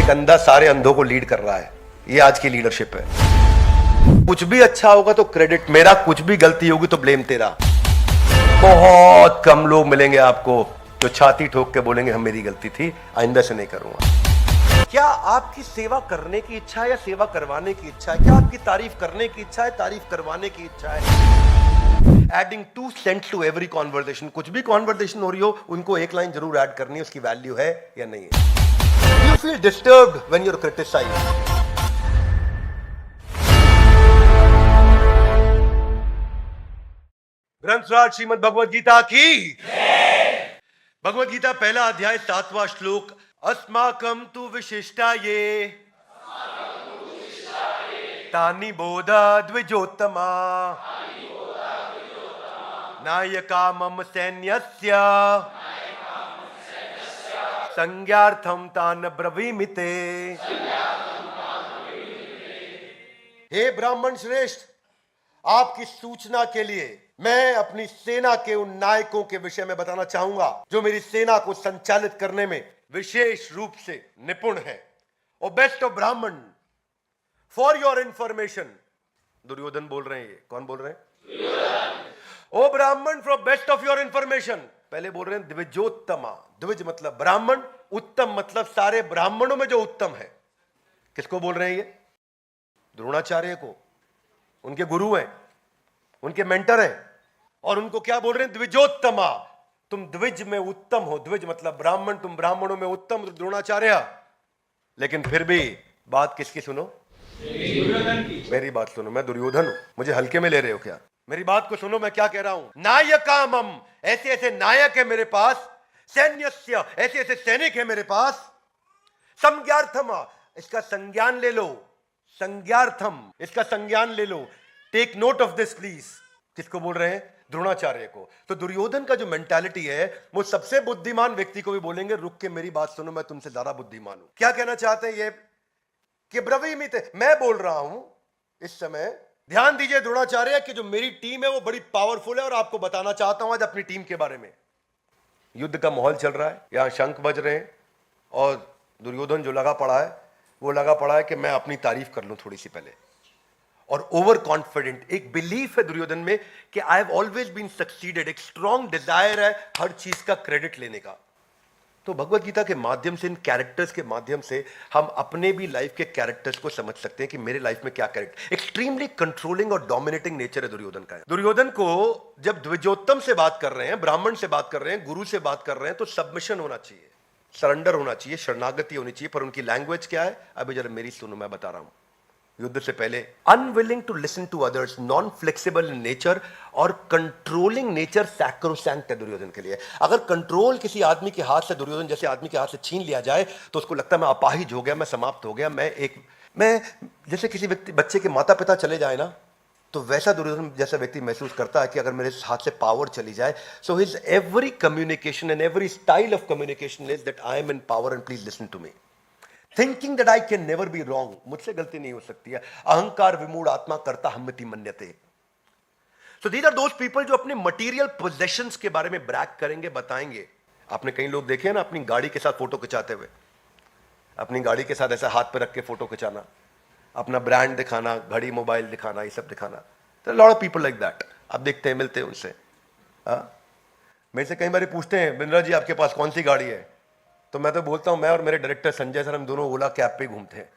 एक अंधा सारे अंधों को लीड कर रहा है। ये आज की लीडरशिप है। कुछ भी अच्छा होगा तो क्रेडिट मेरा, कुछ भी गलती होगी तो ब्लेम तेरा। बहुत कम लोग मिलेंगे आपको जो छाती ठोक के बोलेंगे हम मेरी गलती थी, आइंदा से नहीं करूंगा। क्या आपकी सेवा करने की इच्छा है या सेवा करवाने की इच्छा है? क्या आपकी तारीफ करने की इच्छा है, तारीफ करवाने की इच्छा है? Adding 2 cents to every conversation. कुछ भी कॉन्वर्सेशन हो रही हो, उनको एक लाइन जरूर ऐड करनी है, उसकी वैल्यू है या नहीं है। You feel disturbed when you are criticised. ग्रंथराज श्रीमद् भगवद गीता की। भगवद गीता पहला अध्याय 7वां श्लोक। अस्माकं तु विशिष्टाये तानि बोधा द्विजोत्तमा नायका मम सैन्यस्य संज्ञार्थं तान् ब्रवीमिते। हे ब्राह्मण श्रेष्ठ, आपकी सूचना के लिए मैं अपनी सेना के उन नायकों के विषय में बताना चाहूंगा जो मेरी सेना को संचालित करने में विशेष रूप से निपुण है। और बेस्ट ऑफ ब्राह्मण, फॉर योर इंफॉर्मेशन, दुर्योधन बोल रहे हैं। ये कौन बोल रहे हैं? ओ ब्राह्मण, for best of your information. पहले बोल रहे हैं द्विजोत्तमा। द्विज मतलब ब्राह्मण, उत्तम मतलब सारे ब्राह्मणों में जो उत्तम है। किसको बोल रहे हैं ये? द्रोणाचार्य को। उनके गुरु हैं, उनके मेंटर हैं। और उनको क्या बोल रहे हैं? द्विजोत्तमा। तुम द्विज में उत्तम हो। द्विज मतलब ब्राह्मण, तुम ब्राह्मणों में उत्तम द्रोणाचार्य। लेकिन फिर भी बात किसकी सुनो? मेरी बात सुनो। मैं दुर्योधन हूं, मुझे हल्के में ले रहे हो क्या? मेरी बात को सुनो, मैं क्या कह रहा हूं। नायकामम, ऐसे ऐसे नायक है मेरे पास। सैन्यस्य, ऐसे ऐसे सैनिक है मेरे पास। संज्ञार्थम, इसका संज्ञान ले लो। संज्ञार्थम, इसका संज्ञान ले लो। Take note of this please. किसको बोल रहे हैं? द्रोणाचार्य को। तो दुर्योधन का जो मेंटालिटी है, वो सबसे बुद्धिमान व्यक्ति को भी बोलेंगे रुक के मेरी बात सुनो, मैं तुमसे ज्यादा बुद्धिमान हूं। क्या कहना चाहते हैं ये? कि ब्रवीमिते, मैं बोल रहा हूं इस समय। ध्यान दीजिए द्रोणाचार्य कि जो मेरी टीम है वो बड़ी पावरफुल है, और आपको बताना चाहता हूं आज अपनी टीम के बारे में। युद्ध का माहौल चल रहा है, यहां शंख बज रहे हैं, और दुर्योधन जो लगा पड़ा है वो लगा पड़ा है कि मैं अपनी तारीफ कर लूं थोड़ी सी पहले। और ओवर कॉन्फिडेंट, एक बिलीफ है दुर्योधन में कि I have always been succeeded. एक स्ट्रॉन्ग डिजायर है हर चीज का क्रेडिट लेने का। तो भगवत गीता के माध्यम से, इन कैरेक्टर्स के माध्यम से हम अपने भी लाइफ के कैरेक्टर्स को समझ सकते हैं कि मेरे लाइफ में क्या कैरेक्टर। एक्सट्रीमली कंट्रोलिंग और डोमिनेटिंग नेचर है दुर्योधन का। दुर्योधन को जब द्विजोत्तम से बात कर रहे हैं, ब्राह्मण से बात कर रहे हैं, गुरु से बात कर रहे हैं, तो सबमिशन होना चाहिए, सरेंडर होना चाहिए, शरणागति होनी चाहिए। पर उनकी लैंग्वेज क्या है? अभी जरा मेरी सुनो, मैं बता रहा हूं। युद्ध से पहले unwilling to listen to others, non flexible in nature, और कंट्रोलिंग नेचर सैक्रोसैंक्ट है दुर्योधन के लिए। अगर कंट्रोल किसी आदमी के हाथ से, दुर्योधन जैसे आदमी के हाथ से छीन लिया जाए तो उसको लगता है मैं अपाहिज हो गया, मैं समाप्त हो गया। मैं जैसे किसी व्यक्ति, बच्चे के माता पिता चले जाए ना, तो वैसा दुर्योधन जैसा व्यक्ति महसूस करता है कि अगर मेरे हाथ से पावर चली जाए। So his every communication and every style of communication is that I am in power and please listen to me. Thinking that I can never be wrong, मुझसे गलती नहीं हो सकती है। अहंकार विमूढ़ आत्मा कर्ता हम्मति मन्यते। So these are those people जो अपने मटेरियल पोजेशंस के बारे में ब्रैग करेंगे, बताएंगे। आपने कई लोग देखे ना अपनी गाड़ी के साथ फोटो खिंचाते हुए, अपनी गाड़ी के साथ ऐसा हाथ पे रख के फोटो खिंचाना, अपना ब्रांड दिखाना, घड़ी मोबाइल दिखाना, ये सब दिखाना। Lot of people like that. आप देखते हैं, मिलते हैं उनसे। मेरे से कई बार पूछते हैं बिंद्रा जी आपके पास कौन सी गाड़ी है? तो मैं तो बोलता हूं मैं और मेरे डायरेक्टर संजय सर, हम दोनों ओला कैब पे घूमते हैं।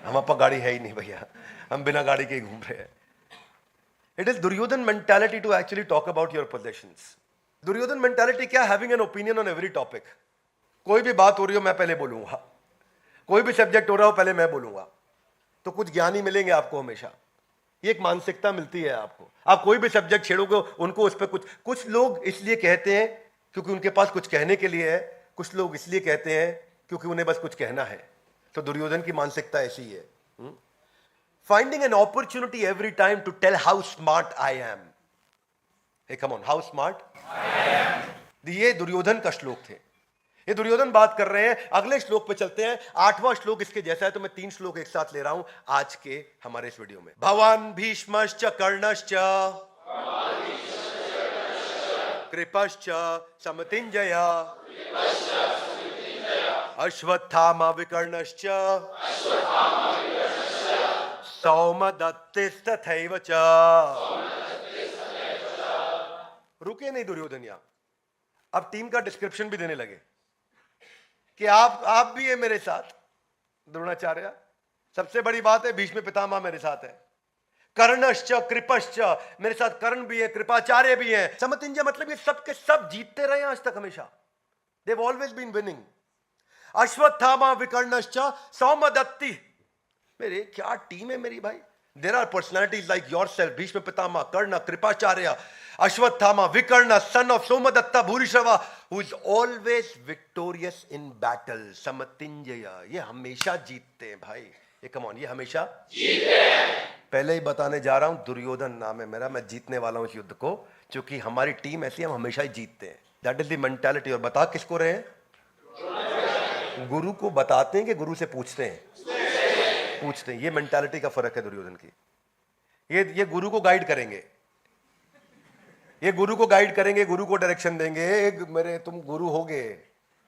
हमारे पास गाड़ी है ही नहीं भैया, हम बिना गाड़ी के ही घूम रहे हैं। It is Duryodhan mentality to actually talk about your possessions. Duryodhan mentality क्या? Having an opinion on every topic. कोई भी बात हो रही हो मैं पहले बोलूंगा, कोई भी सब्जेक्ट हो रहा हो पहले मैं बोलूंगा। तो कुछ ज्ञानी मिलेंगे आपको हमेशा। ये एक मानसिकता मिलती है आपको। आप कोई भी सब्जेक्ट छेड़ोगे उनको उस पर कुछ लोग इसलिए कहते हैं क्योंकि उनके पास कुछ कहने के लिए है, कुछ लोग इसलिए कहते हैं क्योंकि उन्हें बस कुछ कहना है। तो दुर्योधन की मानसिकता ऐसी है। Finding an opportunity every time to tell how smart I am. Hey come on, how smart I am. ये दुर्योधन का श्लोक थे। ये दुर्योधन बात कर रहे हैं। अगले श्लोक पे चलते हैं। 8वां श्लोक इसके जैसा है, तो मैं 3 श्लोक एक साथ ले रहा हूं आज के हमारे इस वीडियो में। भवान भीष्मश्च कर्णश्च कृपश्च समतिंजय अश्वत्थामा विकर्णश्च सौमदत्तिस्तथैव च। रुके नहीं दुर्योधन यहां, अब टीम का डिस्क्रिप्शन भी देने लगे कि आप भी है मेरे साथ द्रोणाचार्य। सबसे बड़ी बात है भीष्म पितामह मेरे साथ है, कर्णश्च कृपश्च, मेरे साथ कर्ण भी है, कृपाचार्य भी है। समतिंजय मतलब ये सब के सब जीतते रहे आज तक हमेशा, they've always been winning। Ashwatthama विकर्णश्च सौमदत्ति, मेरे क्या टीम है मेरी भाई। There are personalities like yourself, Bhishma Pitamah, कर्ण, कृपाचार्य, अश्वत्थामा, विकर्ण, son of Somdatta Bhurishrava, who is always victorious in battle। समतिंजय, ये हमेशा जीतते हैं भाई, ये कम ऑन, ये हमेशा जीतते हैं। पहले ही बताने जा रहा हूं, दुर्योधन नाम है मेरा, मैं जीतने वाला हूं इस युद्ध को, क्योंकि हमारी टीम ऐसी, हम हमेशा ही जीतते हैं। That is the mentality. और बता किसको रहे हैं? गुरु को बताते हैं कि गुरु से पूछते हैं? पूछते हैं। ये मेंटालिटी का फर्क है दुर्योधन की। ये गुरु को गाइड करेंगे, ये गुरु को गाइड करेंगे, गुरु को डायरेक्शन देंगे, मेरे तुम गुरु होगे,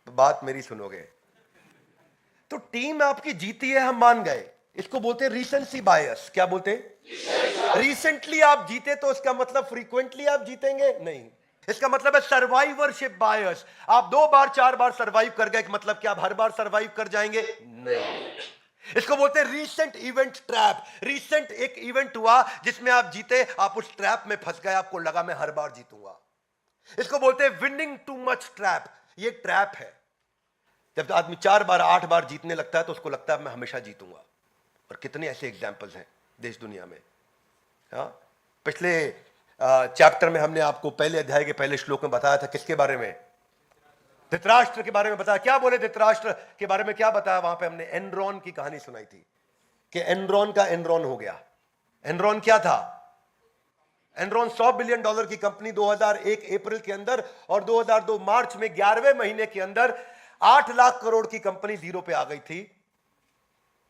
बात मेरी सुनोगे। तो टीम आपकी जीती है, हम मान गए। इसको बोलते हैं रीसेंसी बायस। क्या बोलते हैं? रिसेंटली आप जीते तो इसका मतलब फ्रीक्वेंटली आप जीतेंगे नहीं। इसका मतलब है सर्वाइवरशिप बायस। आप 2 बार 4 बार सर्वाइव कर गए, मतलब क्या आप हर बार सर्वाइव कर जाएंगे? नहीं। इसको बोलते हैं रीसेंट इवेंट ट्रैप। रीसेंट एक इवेंट हुआ जिसमें आप जीते, आप उस ट्रैप में फंस गए, आपको लगा मैं हर बार जीतूंगा। इसको बोलते हैं विनिंग टू मच ट्रैप। ये ट्रैप है। जब आदमी 4 बार 8 बार जीतने लगता है तो उसको लगता है मैं हमेशा जीतूंगा। और कितने ऐसे एग्जाम्पल्स हैं देश दुनिया में। पिछले चैप्टर में हमने आपको पहले अध्याय के पहले श्लोक में बताया था किसके बारे में? धृतराष्ट्र के बारे में बताया। क्या बोले धृतराष्ट्र के बारे में? क्या बताया वहां पे? हमने एनरॉन की कहानी सुनाई थी कि एनरॉन का एनरॉन हो गया। एनरॉन क्या था? एनरॉन $100 बिलियन की कंपनी 2001 अप्रैल के अंदर, और 2002 मार्च में 11वें महीने के अंदर 8 लाख करोड़ की कंपनी जीरो पे आ गई थी।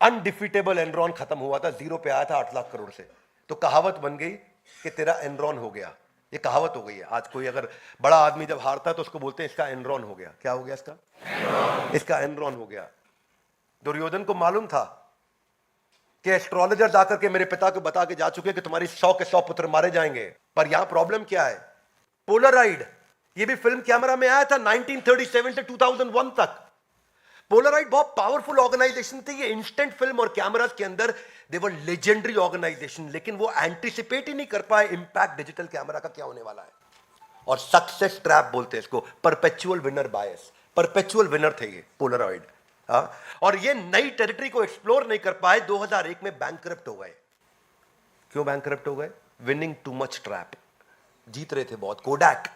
अनडिफीटेबल एनरॉन खत्म हुआ था, जीरो पे आया था 8 लाख करोड़ से। तो कहावत बन गई कि तेरा एनरॉन हो गया। ये कहावत हो गई है। आज कोई अगर बड़ा आदमी जब हारता है तो उसको बोलते हैं इसका एनरॉन हो गया। क्या हो गया इसका? इसका एनरॉन हो गया। दुर्योधन को मालूम था कि एस्ट्रोलॉजर जाकर के मेरे पिता को बता के जा चुके कि तुम्हारी 100 के 100 पुत्र मारे जाएंगे। पर यहां प्रॉब्लम क्या है? पोलराइड, ये भी फिल्म कैमरा में आया था 1937 से 2001 तक। पोलराइड बहुत पावरफुल ऑर्गेनाइजेशन थी। ये इंस्टेंट फिल्म और कैमरास के अंदर दे वर लेजेंडरी ऑर्गेनाइजेशन, लेकिन वो एंटिसिपेट ही नहीं कर पाए इंपैक्ट डिजिटल कैमरा का क्या होने वाला है। और सक्सेस ट्रैप बोलते हैं इसको, परपेचुअल विनर बायस। परपेचुअल विनर थे ये पोलराइड। और ये नई टेरिटरी को एक्सप्लोर नहीं कर पाए, 2001 में बैंकरप्ट हो गए। क्यों बैंकरप्ट हो गए? Winning too much trap. जीत रहे थे बहुत। कोडैक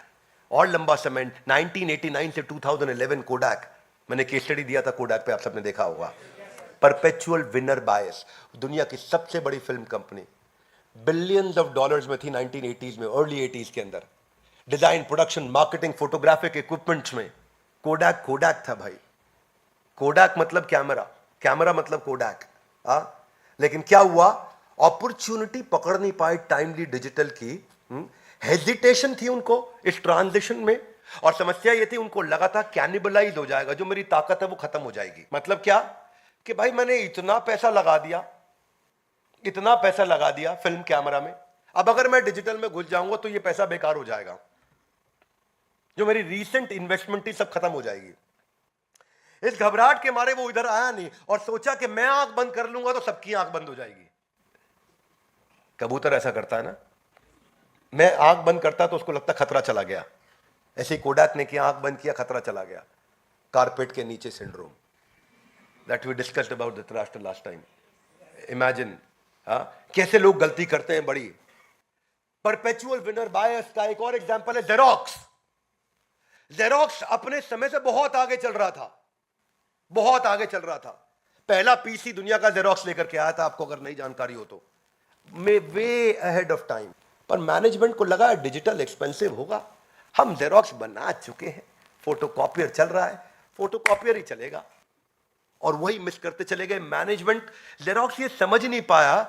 और लंबा समय 1989 से 2011 कोडैक, मैंने केस स्टडी दिया था कोडैक पे, आप सबने देखा होगा। परपेचुअल विनर बायस। दुनिया की सबसे बड़ी film company, billions of dollars में थी 1980s में, अर्ली 80s के अंदर। Design, production, marketing, photographic equipments में कोडैक कोडैक था भाई। कोडैक मतलब कैमरा, कैमरा मतलब कोडैक। लेकिन क्या हुआ? अपॉर्चुनिटी पकड़ नहीं पाए टाइमली डिजिटल की। हेजिटेशन थी उनको इस ट्रांजिशन में। और समस्या ये थी, उनको लगा था कैनिबलाइज हो जाएगा, जो मेरी ताकत है वो खत्म हो जाएगी। मतलब क्या? कि भाई मैंने इतना पैसा लगा दिया, इतना पैसा लगा दिया फिल्म कैमरा में, अब अगर मैं डिजिटल में घुस जाऊंगा तो ये पैसा बेकार हो जाएगा, जो मेरी रीसेंट इन्वेस्टमेंट थी सब खत्म हो जाएगी। इस घबराहट के मारे वो इधर आया नहीं और सोचा कि मैं आंख बंद कर लूंगा तो सबकी आंख बंद हो जाएगी। कबूतर ऐसा करता है ना, मैं आंख बंद करता तो उसको लगता खतरा चला गया। ऐसे ही कोडैक ने किया, आंख बंद किया, खतरा चला गया। कारपेट के नीचे syndrome, that we discussed about Dhritarashtra last time. Imagine कैसे लोग गलती करते हैं बड़ी। परपेचुअल विनर बायस का एक और एग्जांपल है जेरोक्स। जेरोक्स अपने समय से बहुत आगे चल रहा था, बहुत आगे चल रहा था। पहला पीसी दुनिया का जेरोक्स लेकर के आया था, आपको अगर नई जानकारी हो तो, वे अहेड ऑफ टाइम। पर मैनेजमेंट को लगा डिजिटल एक्सपेंसिव होगा, हम जेरोक्स बना चुके हैं, फोटोकॉपियर चल रहा है, फोटोकॉपियर ही चलेगा। और वही मिस करते चले गए मैनेजमेंट। जेरोक्स ये समझ नहीं पाया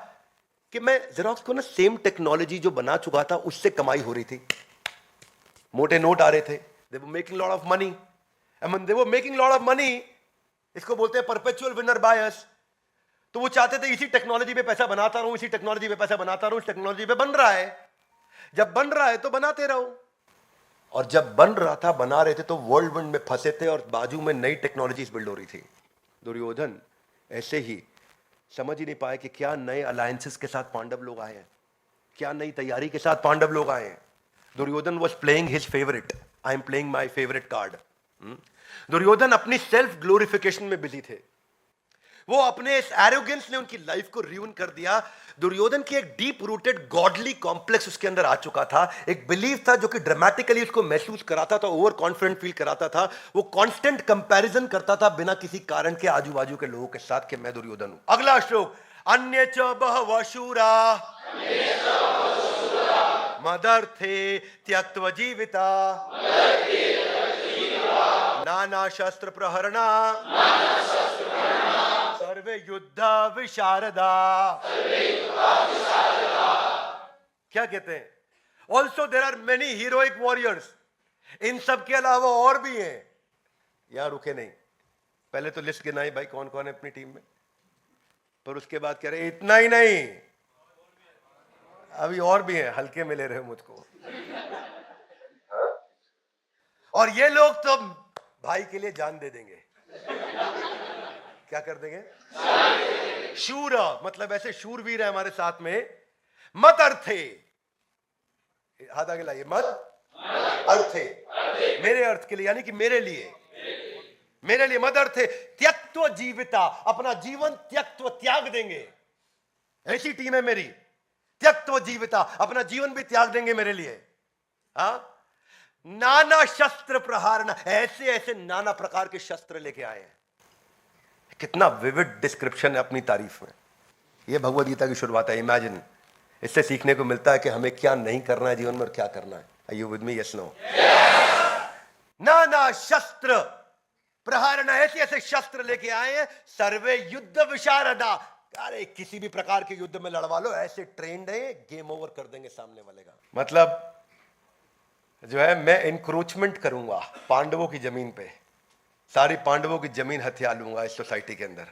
कि मैं जेरोक्स को ना सेम टेक्नोलॉजी जो बना चुका था उससे कमाई हो रही थी, मोटे नोट आ रहे थे, they were making lot of money, and when they were making lot of money, इसको बोलते हैं परपेचुअल विनर बायस। तो वो चाहते थे इसी टेक्नोलॉजी पे पैसा बनाता रहूं, इसी टेक्नोलॉजी पे पैसा बनाता रहूं, इस टेक्नोलॉजी पे बन रहा है, जब बन रहा है तो बनाते रहो। और जब बन रहा था, बना रहे थे, तो वर्ल्ड विंड में फंसे थे और बाजू में नई टेक्नोलॉजीज बिल्ड हो रही थी। दुर्योधन ऐसे ही समझ ही नहीं पाए कि क्या नए अलायंसेस के साथ पांडव लोग आए हैं, क्या नई तैयारी के साथ पांडव लोग आए हैं। Duryodhan was playing his favourite, I am playing my favourite card. Duryodhan अपनी सेल्फ ग्लोरिफिकेशन में बिजी थे। वो अपने इस एरोगेंस ने उनकी लाइफ को रियून कर दिया। दुर्योधन की एक डीप रूटेड गॉडली कॉम्प्लेक्स उसके अंदर आ चुका था, एक बिलीफ था जो कि ड्रामेटिकली उसको महसूस कराता था, ओवर कॉन्फिडेंट फील कराता था। वो कांस्टेंट कंपैरिजन करता था बिना किसी कारण के आजू बाजू के लोगों के साथ कि मैं दुर्योधन हूं। अगला श्लोक, अन्य च बहवः शूरा मदर्थे त्यक्त्वा जीविता नाना शस्त्र प्रहरणा सर्वे युद्ध विशारदा। क्या कहते हैं? Also there are many heroic warriors. इन सब के अलावा और भी हैं। यहां रुके नहीं, पहले तो लिस्ट गिनाई भाई कौन कौन है अपनी टीम में, पर उसके बाद कह रहे इतना ही नहीं, अभी और भी हैं। हल्के में ले रहे हो मुझको। और ये लोग तो भाई के लिए जान दे देंगे। क्या कर देंगे? शूर, मतलब ऐसे शूरवीर है हमारे साथ में। मत अर्थे, हाथ आगे लाइए, मत अर्थे, मेरे अर्थ के लिए, यानी कि मेरे लिए, मेरे लिए मत अर्थे त्यक्त्वा जीविता, अपना जीवन त्यक्त्वा त्याग देंगे। ऐसी टीम है मेरी, त्यक्त्वा जीविता, अपना जीवन भी त्याग देंगे मेरे लिए। नाना शस्त्र प्रहारना, ऐसे ऐसे नाना प्रकार के शस्त्र लेके आए हैं। कितना विविड डिस्क्रिप्शन है अपनी तारीफ में। यह भगवद गीता की शुरुआत है। इमेजिन, इससे सीखने को मिलता है कि हमें क्या नहीं करना है जीवन में और क्या करना है। Are you with me? Yes no? नाना शस्त्र प्रहारना, ऐसे ऐसे शस्त्र लेके आए हैं। सर्वे युद्ध विशारदा, अरे किसी भी प्रकार के युद्ध में लड़वा लो, ऐसे ट्रेंड है, गेम ओवर कर देंगे सामने वाले का। मतलब जो है, मैं इंक्रोचमेंट करूंगा पांडवों की जमीन पे, सारी पांडवों की जमीन हथिया लूंगा इस सोसाइटी के अंदर।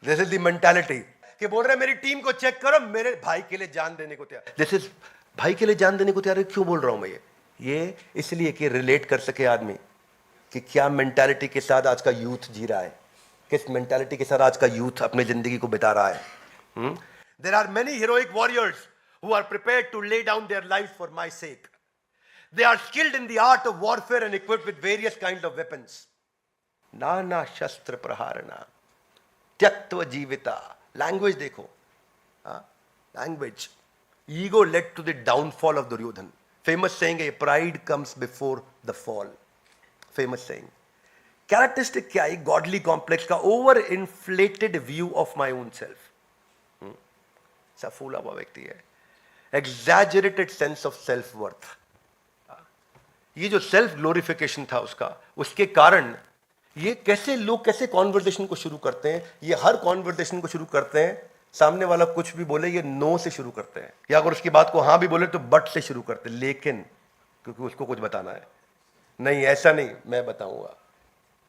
दिस इज द मेंटालिटी कि बोल रहे मेरी टीम को चेक करो, मेरे भाई के लिए जान देने को तैयार। दिस इज भाई के लिए जान देने को तैयार। क्यों बोल रहा हूं मैं ये इसलिए कि रिलेट कर सके आदमी कि क्या मेंटालिटी के साथ आज का यूथ जी रहा है, किस मेंटालिटी के साथ आज का यूथ अपनी जिंदगी को बिता रहा है। There are many heroic warriors who are prepared to lay down their life for my sake. They are skilled in the art of warfare and equipped with various kinds of weapons. नाना शस्त्र प्रहारना त्यक्त्वा जीविता। Language देखो, language. Ego led to the downfall of Duryodhan. Famous saying है, pride comes before the fall. Famous saying. Characteristic क्या है? Godly complex का over inflated view of my own self. सा फूला हुआ व्यक्ति है। Exaggerated sense of self worth. ये जो सेल्फ ग्लोरिफिकेशन था उसका, उसके कारण ये कैसे लोग कैसे कॉन्वर्सेशन को शुरू करते हैं। ये हर कॉन्वर्सेशन को शुरू करते हैं, सामने वाला कुछ भी बोले ये नो से शुरू करते हैं, या अगर उसकी बात को हाँ भी बोले तो बट से शुरू करते हैं, लेकिन, क्योंकि उसको कुछ बताना है। नहीं ऐसा नहीं, मैं बताऊंगा।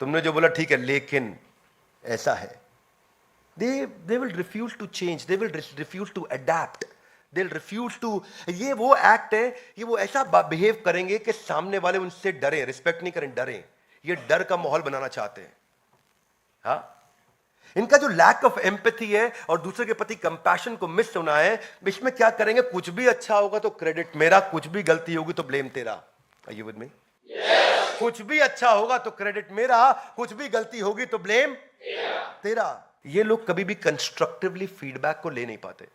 तुमने जो बोला ठीक है, लेकिन ऐसा है। they will refuse to change, they will refuse to adapt, they'll refuse to। ये वो एक्ट है, ये वो ऐसा बिहेव करेंगे कि सामने वाले उनसे डरे, रिस्पेक्ट नहीं करें, डरे। ये डर का माहौल बनाना चाहते हैं। हाँ, इनका जो लैक ऑफ एम्पैथी है और दूसरे के प्रति कंपैशन को मिस होना है, इसमें क्या करेंगे, कुछ भी अच्छा होगा तो क्रेडिट मेरा, कुछ भी गलती होगी तो ब्लेम तेरा। Are you with me? कुछ भी अच्छा होगा तो क्रेडिट मेरा, कुछ भी गलती होगी तो ब्लेम तेरा। ये लोग कभी भी कंस्ट्रक्टिवली फीडबैक को ले नहीं पाते।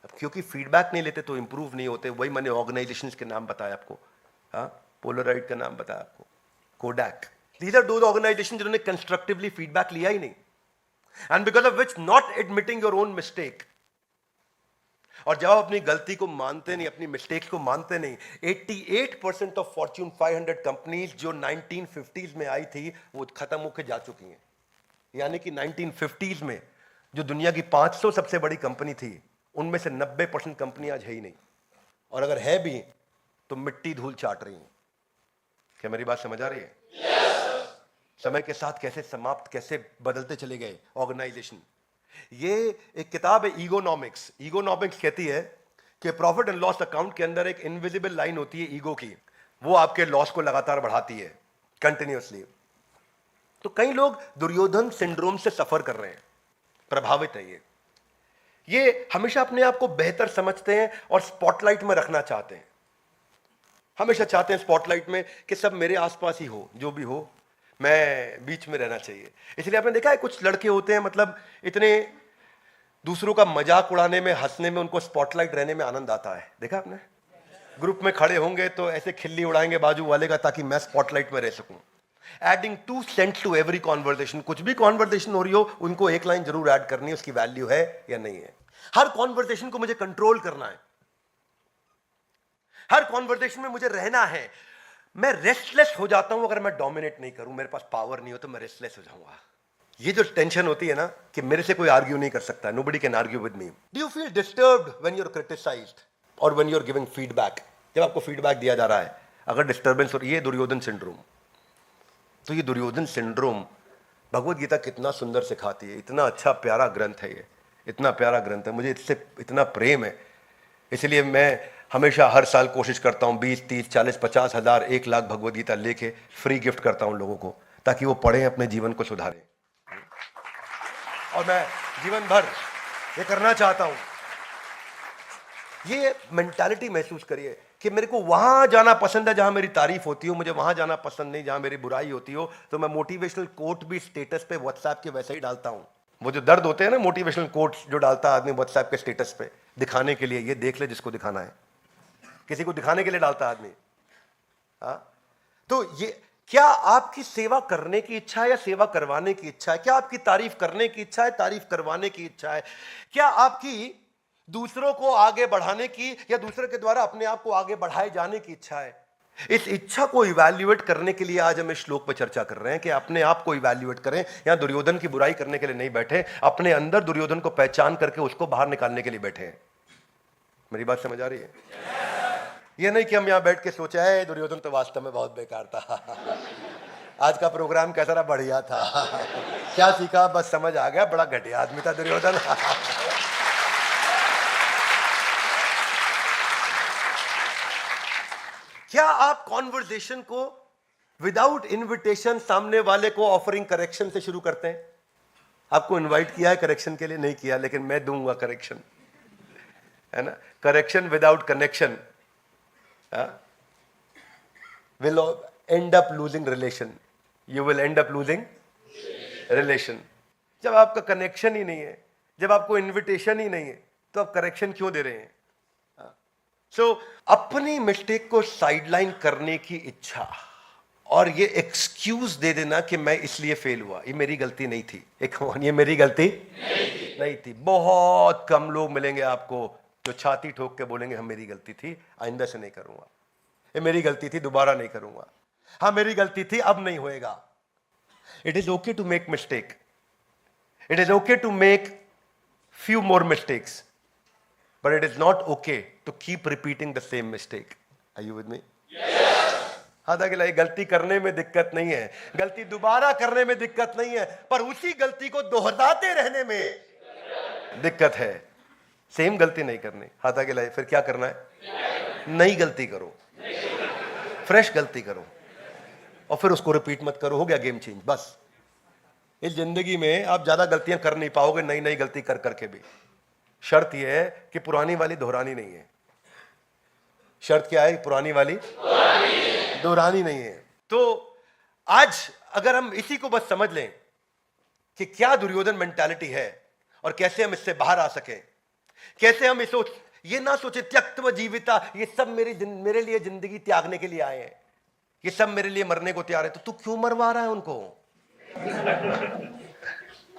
अब क्योंकि फीडबैक नहीं लेते तो इंप्रूव नहीं होते। वही मैंने ऑर्गेनाइजेशंस के नाम बताया आपको, हाँ, पोलराइड का नाम बताया आपको, कोडैक। दीज आर दो ऑर्गेनाइजेशन जिन्होंने कंस्ट्रक्टिवली फीडबैक लिया ही नहीं, and because of which not admitting your own mistake. और जब आप अपनी गलती को मानते नहीं, अपनी मिस्टेक्स को मानते नहीं, 88% ऑफ फॉर्च्यून 500 कंपनीज जो 1950s में आई थी वो खत्म होकर जा चुकी हैं। यानी कि 1950s में जो दुनिया की 500 सबसे बड़ी कंपनी थी, उनमें से 90% कंपनी आज है ही नहीं, और अगर है भी तो मिट्टी धूल चाट रही हैं। क्या मेरी बात समझ आ रही है? समय के साथ कैसे समाप्त, कैसे बदलते चले गए ऑर्गेनाइजेशन। ये एक किताब है ईगोनॉमिक्स। ईगोनॉमिक्स कहती है कि प्रॉफिट एंड लॉस अकाउंट के अंदर एक इनविजिबल लाइन होती है ईगो की, वो आपके लॉस को लगातार बढ़ाती है कंटिन्यूअसली। तो कई लोग दुर्योधन सिंड्रोम से सफर कर रहे हैं, प्रभावित है ये हमेशा अपने आप को बेहतर समझते हैं और स्पॉटलाइट में रखना चाहते हैं, हमेशा चाहते हैं स्पॉटलाइट में कि सब मेरे आसपास ही हो, जो भी हो मैं बीच में रहना चाहिए। इसलिए आपने देखा है कुछ लड़के होते हैं, मतलब इतने दूसरों का मजाक उड़ाने में, हंसने में, उनको स्पॉटलाइट रहने में आनंद आता है। देखा आपने, ग्रुप में खड़े होंगे तो ऐसे खिल्ली उड़ाएंगे बाजू वाले का ताकि मैं स्पॉटलाइट में रह सकूं। Adding 2 cent to every conversation, कुछ भी कॉन्वर्सेशन हो रही हो उनको एक लाइन जरूर ऐड करनी है, उसकी वैल्यू है या नहीं है। हर कॉन्वर्सेशन को मुझे कंट्रोल करना है, हर कॉन्वर्सेशन में मुझे रहना है। मैं रेस्टलेस हो जाता हूं अगर मैं डोमिनेट नहीं करूं, मेरे पास पावर नहीं हो तो मैं रेस्टलेस हो जाऊंगा। ये जो टेंशन होती है ना कि मेरे से कोई आर्ग्यू नहीं कर सकता, nobody can argue with me. Do you feel disturbed when you are criticised और when you are giving feedback? जब आपको फीडबैक दिया जा रहा है अगर डिस्टर्बेंस हो रही है, ये दुर्योधन सिंड्रोम। तो ये दुर्योधन सिंड्रोम भगवत गीता कितना सुंदर सिखाती है, इतना अच्छा प्यारा ग्रंथ है ये, इतना प्यारा ग्रंथ है, मुझे इससे इतना प्रेम है। इसलिए मैं हमेशा हर साल कोशिश करता हूँ 20, 30, 40, 50 हज़ार, 1 लाख भगवत गीता लेके फ्री गिफ्ट करता हूँ लोगों को, ताकि वो पढ़ें, अपने जीवन को सुधारें। और मैं जीवन भर ये करना चाहता हूं। ये मेंटालिटी महसूस करिए कि मेरे को वहां जाना पसंद है जहां मेरी तारीफ होती हो, मुझे वहां जाना पसंद नहीं जहां मेरी बुराई होती हो। तो मैं मोटिवेशनल कोट भी स्टेटस पे व्हाट्सएप के वैसे ही डालता हूं। वो जो दर्द होते हैं ना, मोटिवेशनल कोट्स जो डालता आदमी व्हाट्सएप के स्टेटस पे दिखाने के लिए, ये देख ले जिसको दिखाना है, किसी को दिखाने के लिए डालता आदमी। तो ये क्या आपकी सेवा करने की इच्छा है या सेवा करवाने की इच्छा है? क्या आपकी तारीफ करने की इच्छा है, तारीफ करवाने की इच्छा है? क्या आपकी दूसरों को आगे बढ़ाने की या दूसरे के द्वारा अपने आप को आगे बढ़ाए जाने की इच्छा है? इस इच्छा को इवैल्यूएट करने के लिए आज हम इस श्लोक पर चर्चा कर रहे हैं कि अपने आप को इवैल्यूएट करें। यहां दुर्योधन की बुराई करने के लिए नहीं बैठे, अपने अंदर दुर्योधन को पहचान करके उसको बाहर निकालने के लिए बैठे हैं। मेरी बात समझ आ रही है? ये नहीं कि हम यहां बैठ के सोचा है दुर्योधन तो वास्तव में बहुत बेकार था, आज का प्रोग्राम कैसा रहा, बढ़िया था, क्या सीखा, बस समझ आ गया, बड़ा घटिया आदमी था दुर्योधन। क्या आप कॉन्वर्सेशन को विदाउट इनविटेशन सामने वाले को ऑफरिंग करेक्शन से शुरू करते हैं? आपको इनवाइट किया है करेक्शन के लिए? नहीं किया, लेकिन मैं दूंगा करेक्शन, है ना। Correction without connection will end up losing relation. You will end up losing relation. जब आपका कनेक्शन ही नहीं है, जब आपको इनविटेशन ही नहीं है, तो आप करेक्शन क्यों दे रहे हैं? अपनी मिस्टेक को साइडलाइन करने की इच्छा और ये एक्सक्यूज दे देना कि मैं इसलिए फेल हुआ, ये मेरी गलती नहीं थी। ये मेरी गलती नहीं थी। बहुत कम लोग मिलेंगे आपको जो छाती ठोक के बोलेंगे हम मेरी गलती थी, आइंदा से नहीं करूंगा, ये मेरी गलती थी, दोबारा नहीं करूंगा, हाँ मेरी गलती थी, अब नहीं होएगा। It is okay to make mistake, it is okay to make few more mistakes, but it is not okay to keep repeating the same mistake. Are you with me? Yes. हालांकि गलती करने में दिक्कत नहीं है, गलती दोबारा करने में दिक्कत नहीं है, पर उसी गलती को दोहराते रहने में दिक्कत है। सेम गलती नहीं करनी। हालांकि फिर क्या करना है? नई गलती करो, फ्रेश गलती करो और फिर उसको रिपीट मत करो। हो गया गेम चेंज। बस इस जिंदगी में आप ज्यादा गलतियां कर नहीं पाओगे, नई नई गलती कर करके भी। शर्त यह है कि पुरानी वाली दोहरानी नहीं है। शर्त क्या है? पुरानी वाली दोहरानी नहीं है। तो आज अगर हम इसी को बस समझ लें कि क्या दुर्योधन मेंटालिटी है और कैसे हम इससे बाहर आ सके, कैसे हम इस ये ना सोचे त्यक्त्व जीविता, ये सब मेरे लिए जिंदगी त्यागने के लिए आए हैं, ये सब मेरे लिए मरने को तैयार है, तो तू क्यों मरवा रहा है उनको?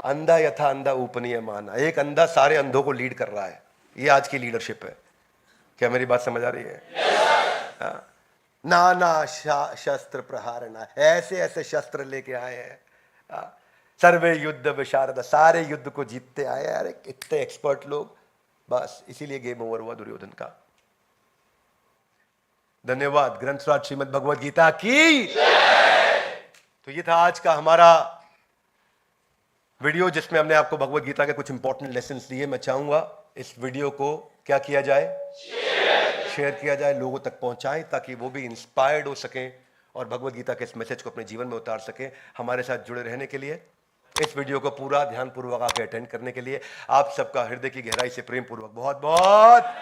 अंधा यथा अंधा ऊपनीय माना। एक अंधा सारे अंधों को लीड कर रहा है। ये आज की लीडरशिप है। क्या मेरी बात समझ आ रही है? नाना शस्त्र प्रहारना, ऐसे ऐसे शस्त्र लेके आए हैं, सर्वे युद्ध विशारद, सारे युद्ध को जीतते आए। अरे कितने एक्सपर्ट लोग। बस इसीलिए गेम ओवर हुआ दुर्योधन का। धन्यवाद। ग्रंथराज श्रीमद् भगवद गीता की। तो ये था आज का हमारा वीडियो जिसमें हमने आपको भगवत गीता के कुछ इंपॉर्टेंट लेसन्स दिए। मैं चाहूंगा इस वीडियो को क्या किया जाए, शेयर किया जाए, लोगों तक पहुंचाएं ताकि वो भी इंस्पायर्ड हो सकें और भगवत गीता के इस मैसेज को अपने जीवन में उतार सकें। हमारे साथ जुड़े रहने के लिए, इस वीडियो को पूरा ध्यानपूर्वक आके अटेंड करने के लिए आप सबका हृदय की गहराई से प्रेम पूर्वक बहुत बहुत